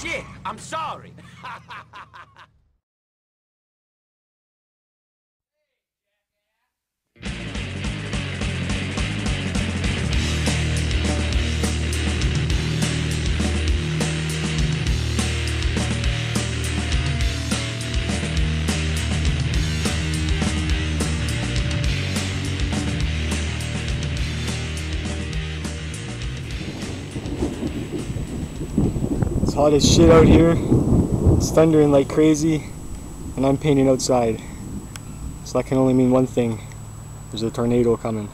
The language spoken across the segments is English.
shit, I'm sorry. It's hot as shit out here. It's thundering like crazy, and I'm painting outside. So that can only mean one thing. There's a tornado coming.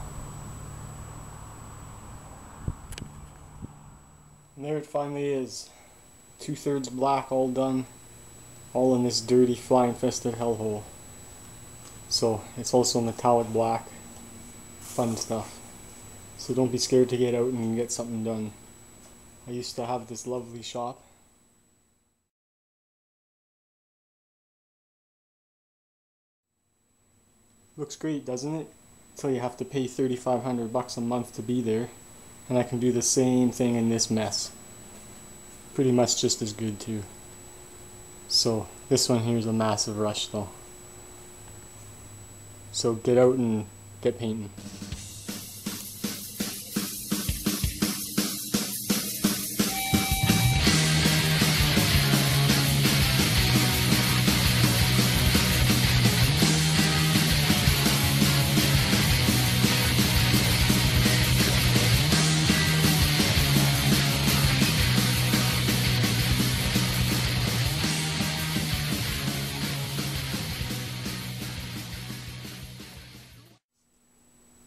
And there it finally is. 2/3 black, all done. All in this dirty, fly-infested hellhole. So it's also metallic black. Fun stuff. So don't be scared to get out and get something done. I used to have this lovely shop. Looks great, doesn't it? Until you have to pay $3,500 a month to be there. And I can do the same thing in this mess. Pretty much just as good too. So this one here is a massive rush though. So get out and get painting.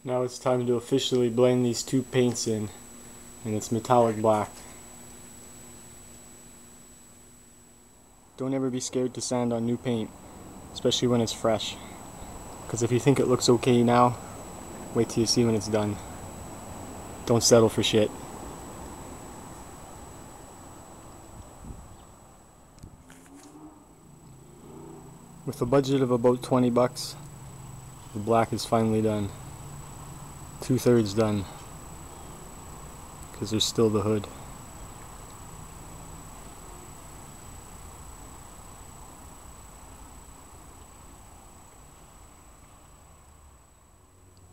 Now it's time to officially blend these two paints in, and it's metallic black. Don't ever be scared to sand on new paint, especially when it's fresh. Because if you think it looks okay now, wait till you see when it's done. Don't settle for shit. With a budget of about $20, the black is finally done. 2/3 done, because there's still the hood.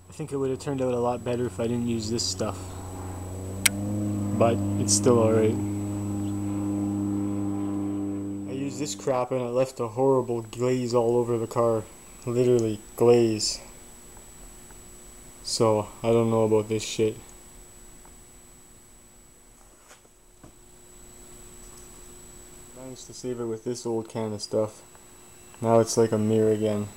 I think it would have turned out a lot better if I didn't use this stuff, but it's still alright. I used this crap and it left a horrible glaze all over the car, literally glaze. So, I don't know about this shit. Managed to save it with this old can of stuff. Now it's like a mirror again.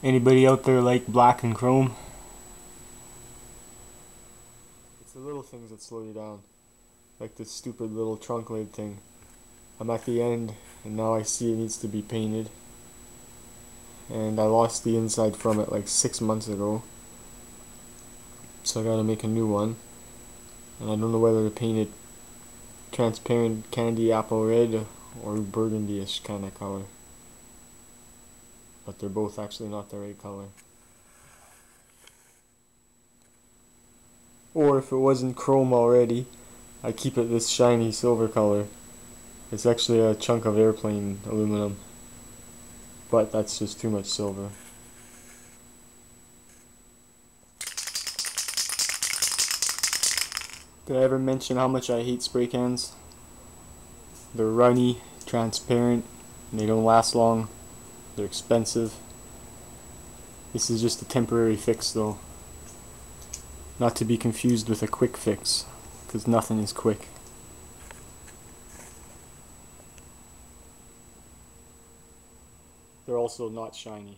Anybody out there like black and chrome? It's the little things that slow you down. Like this stupid little trunk lid thing. I'm at the end, and now I see it needs to be painted. And I lost the inside from it like 6 months ago. So I gotta make a new one. And I don't know whether to paint it transparent candy apple red or burgundy-ish kind of color. But they're both actually not the right color. Or if it wasn't chrome already, I'd keep it this shiny silver color. It's actually a chunk of airplane aluminum, but that's just too much silver. Did I ever mention how much I hate spray cans? They're runny, transparent, and they don't last long. They're expensive. This is just a temporary fix though. Not to be confused with a quick fix, because nothing is quick. They're also not shiny.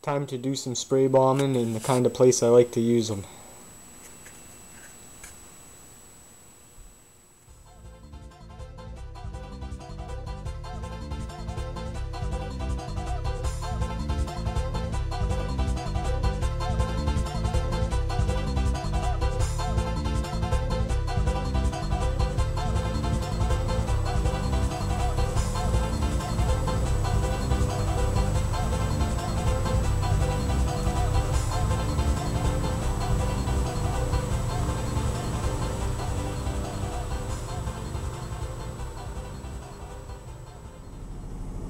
Time to do some spray bombing in the kind of place I like to use them.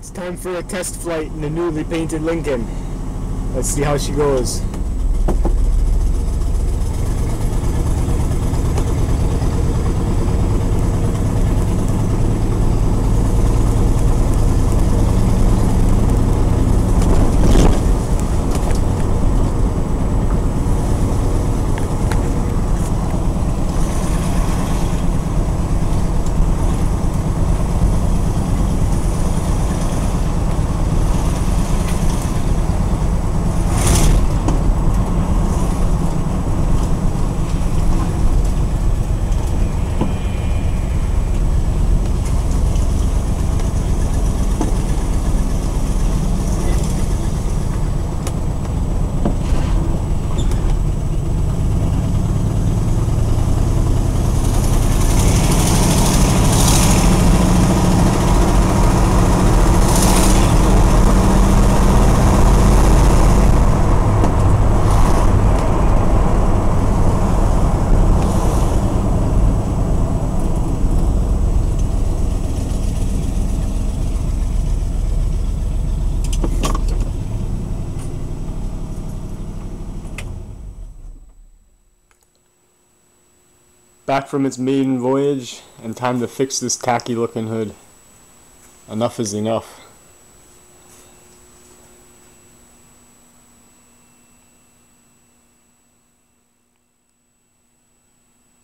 It's time for a test flight in the newly painted Lincoln. Let's see how she goes. Back from its maiden voyage, and time to fix this tacky looking hood. Enough is enough.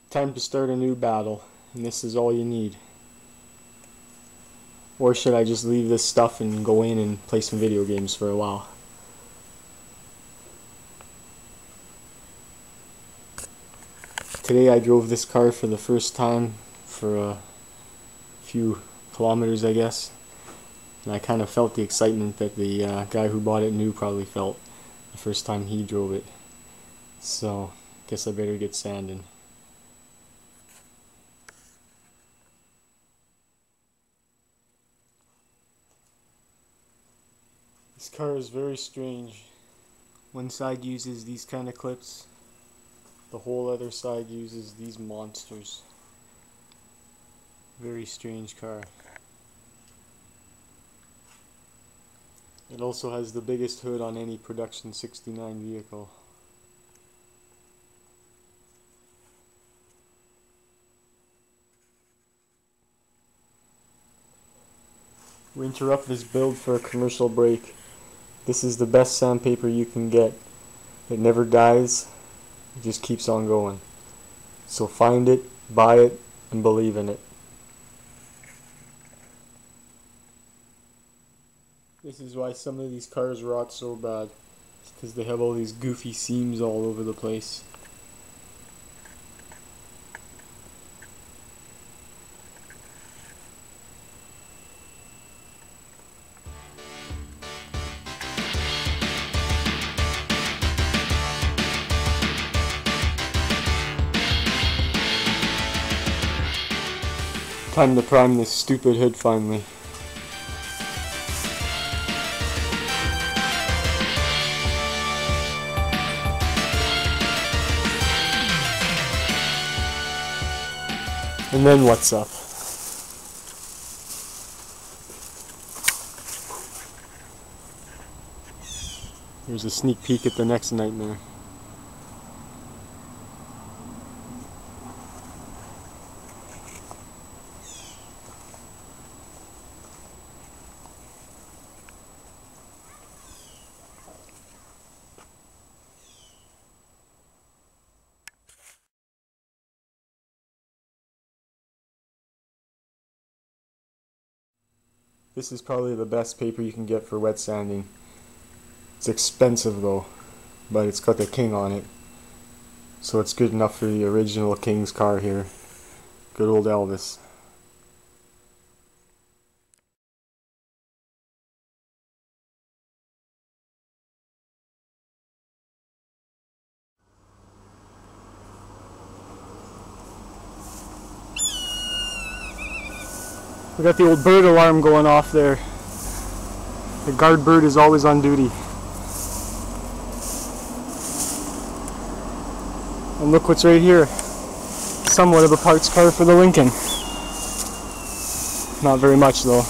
Time to start a new battle, and this is all you need. Or should I just leave this stuff and go in and play some video games for a while? Today I drove this car for the first time for a few kilometers, I guess, and I kind of felt the excitement that the guy who bought it new probably felt the first time he drove it. So, guess I better get sanding. This car is very strange. One side uses these kind of clips. The whole other side uses these monsters. Very strange car. It also has the biggest hood on any production 69 vehicle. We interrupt this build for a commercial break. This is the best sandpaper you can get. It never dies. It just keeps on going. So find it, buy it, and believe in it. This is why some of these cars rot so bad. It's because they have all these goofy seams all over the place. Time to prime this stupid hood finally. And then what's up? Here's a sneak peek at the next nightmare. This is probably the best paper you can get for wet sanding. It's expensive though, but it's got the King on it. So it's good enough for the original King's car here. Good old Elvis. We got the old bird alarm going off there. The guard bird is always on duty. And look what's right here. Somewhat of a parts car for the Lincoln. Not very much though.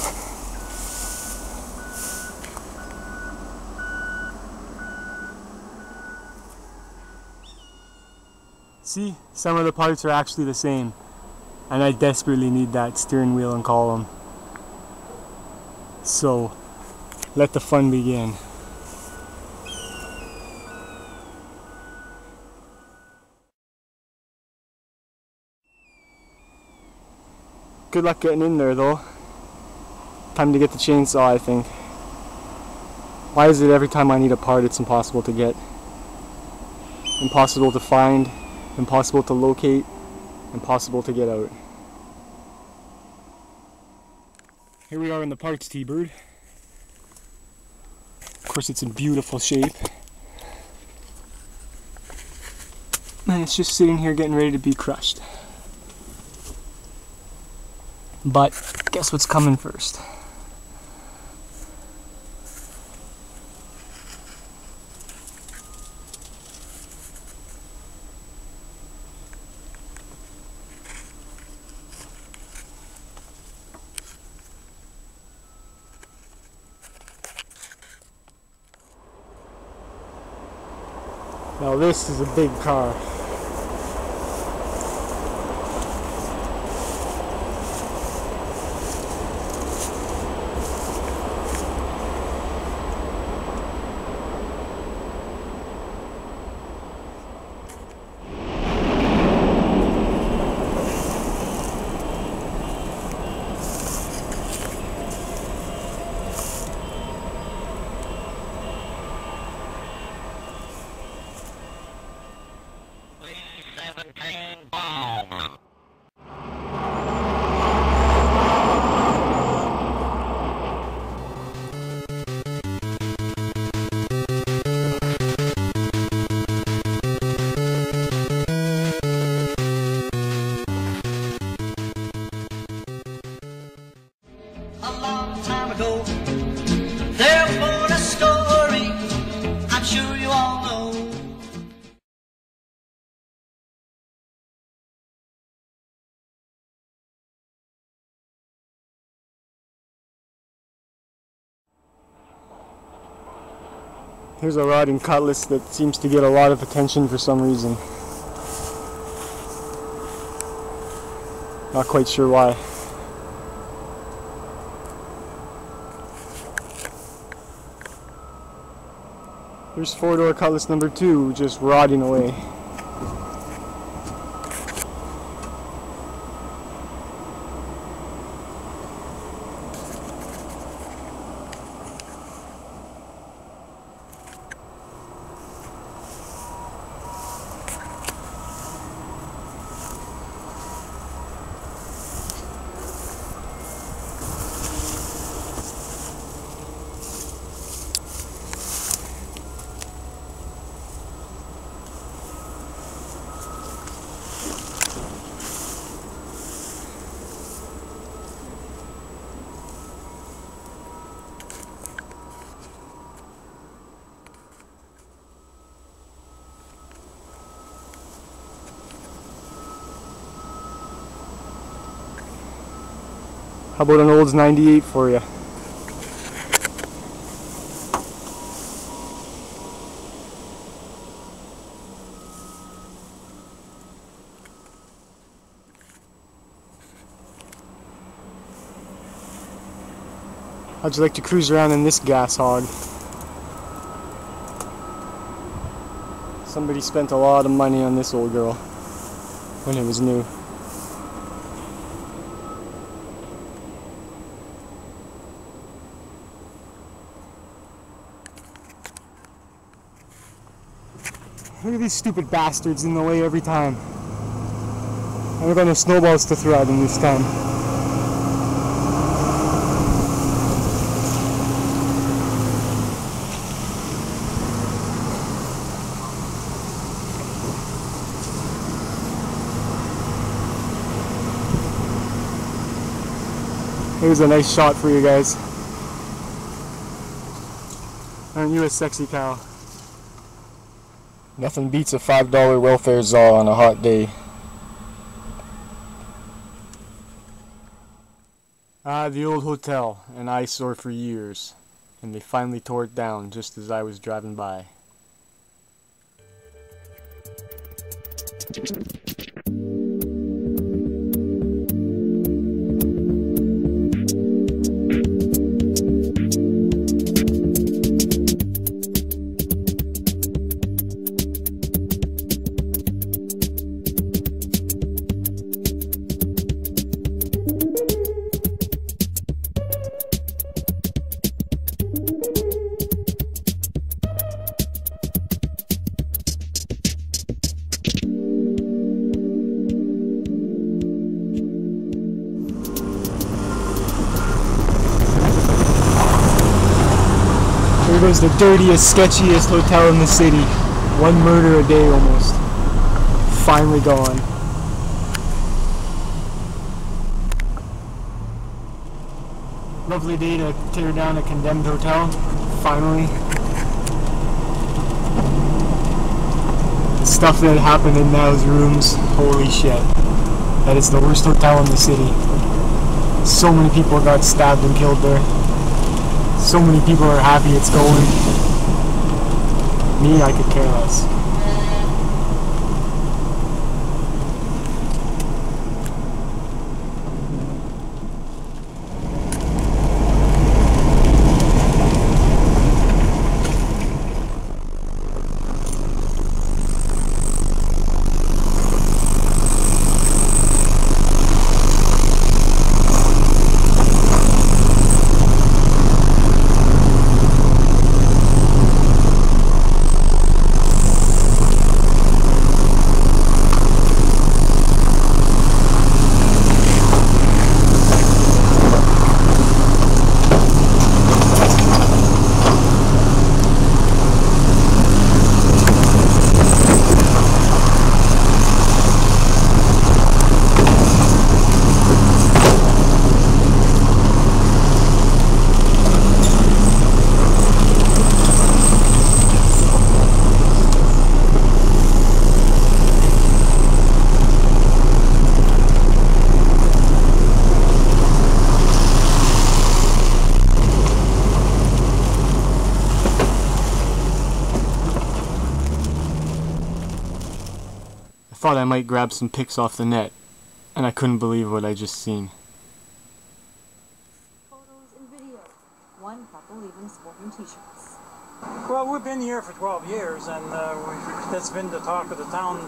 See, some of the parts are actually the same, and I desperately need that steering wheel and column. So, let the fun begin. Good luck getting in there though. Time to get the chainsaw, I think. Why is it every time I need a part it's impossible to get? Impossible to find, impossible to locate, impossible to get out. Here we are in the parts Tbird. Of course it's in beautiful shape. And it's just sitting here getting ready to be crushed. But guess what's coming first? Now this is a big car. Ago, there was a story I'm sure you all know. Here's a rod and cutlass that seems to get a lot of attention for some reason. Not quite sure why. Here's 4-door cutlass number 2, just rotting away. How about an Olds 98 for you? How'd you like to cruise around in this gas hog? Somebody spent a lot of money on this old girl when it was new. Look at these stupid bastards in the way every time. I've got no snowballs to throw at them this time. Here's a nice shot for you guys. Aren't you a sexy cow? Nothing beats a $5 welfare zaw on a hot day. The old hotel, an eyesore for years, and they finally tore it down just as I was driving by. Here goes the dirtiest, sketchiest hotel in the city. One murder a day almost. Finally gone. Lovely day to tear down a condemned hotel. Finally. The stuff that happened in those rooms, holy shit. That is the worst hotel in the city. So many people got stabbed and killed there. So many people are happy it's going. Me, I could care less. I thought I might grab some pics off the net, and I couldn't believe what I just seen. Photos and videos. One couple even sporting t-shirts. Well, we've been here for 12 years, and that's been the talk of the town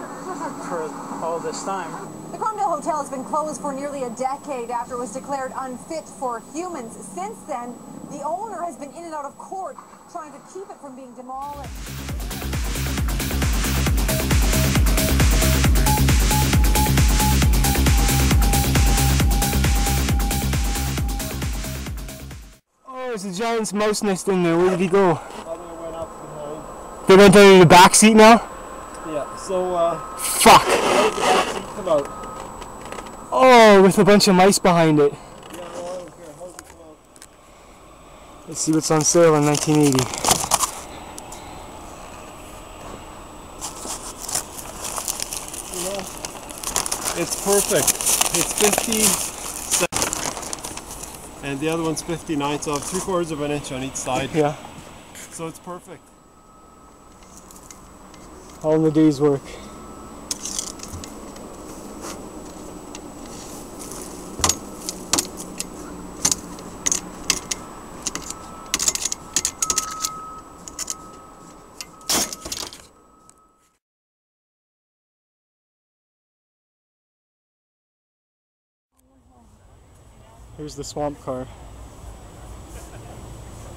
for all this time. The Cromdale Hotel has been closed for nearly a decade after it was declared unfit for humans. Since then, the owner has been in and out of court trying to keep it from being demolished. There's a giant's mouse nest in there. Where did he go? They went up behind. They went into the back seat now? Yeah, so Fuck! how did the back seat come out? Oh, with a bunch of mice behind it. Yeah, no, I don't care. How did it come out? Let's see what's on sale in 1980. You know, it's perfect. It's 50. And the other one's 59, so I have 3/4 of an inch on each side. Yeah. So it's perfect. All in the day's work. Here's the swamp car.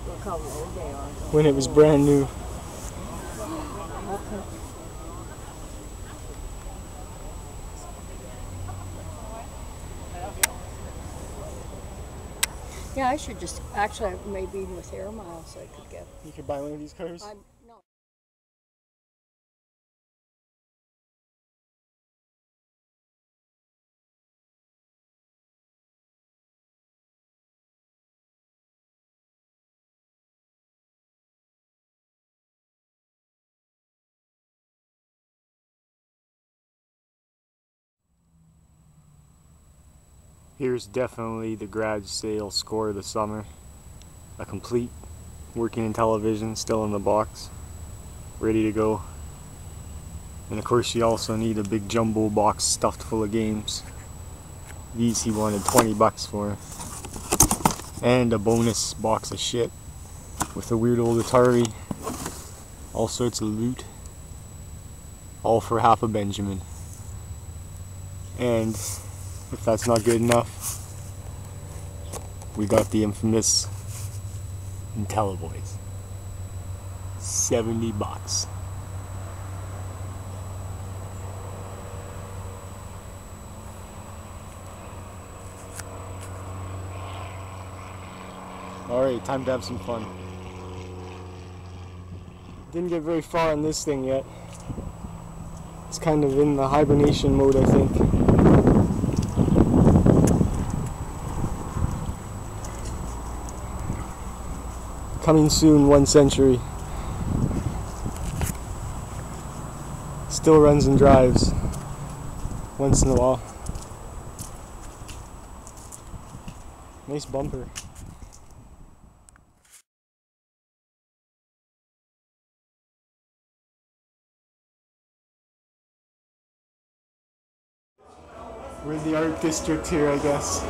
Look how old they are. When it was brand new. Yeah, I should just, actually, maybe with air miles I could get. You could buy one of these cars? No. Here's definitely the garage sale score of the summer. A complete working in television, still in the box, ready to go. And of course you also need a big jumbo box stuffed full of games. These he wanted 20 bucks for. And a bonus box of shit with a weird old Atari. All sorts of loot. All for half a Benjamin. And if that's not good enough, we got the infamous IntelliBoys. 70 bucks. Alright, time to have some fun. Didn't get very far on this thing yet. It's kind of in the hibernation mode, I think. Coming soon, 1 century. Still runs and drives once in a while. Nice bumper. We're in the art district here, I guess.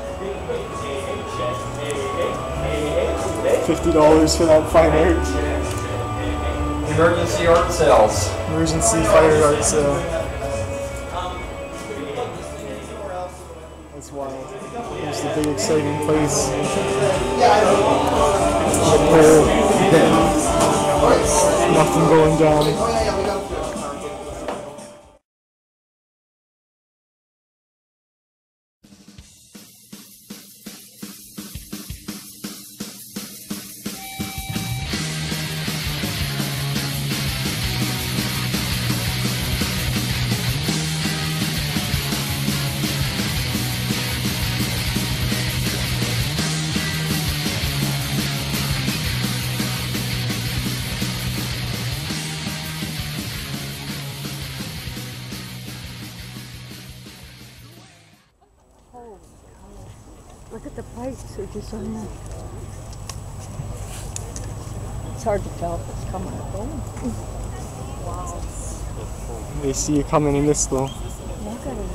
$50 for that fine art. Emergency art sales. Emergency fire art sale. That's wild. Here's the big exciting place. Nothing going down. Look at the pipes, they're just on there. It's hard to tell if it's coming or going. Wow. They see you coming in this though. Look at it.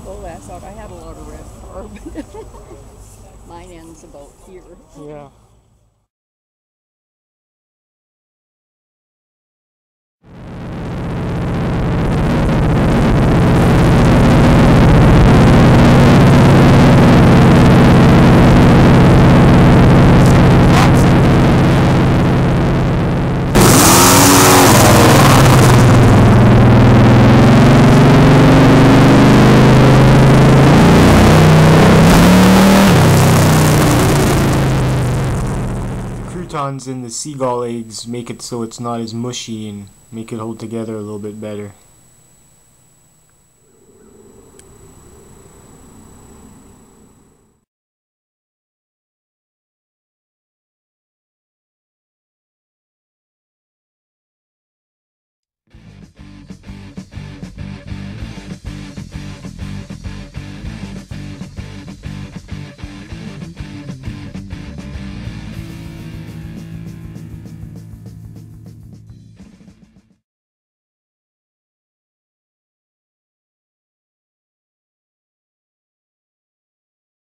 Oh, I thought I had a lot of red carb. Mine ends about here. Yeah. Croutons in the seagull eggs make it so it's not as mushy and make it hold together a little bit better.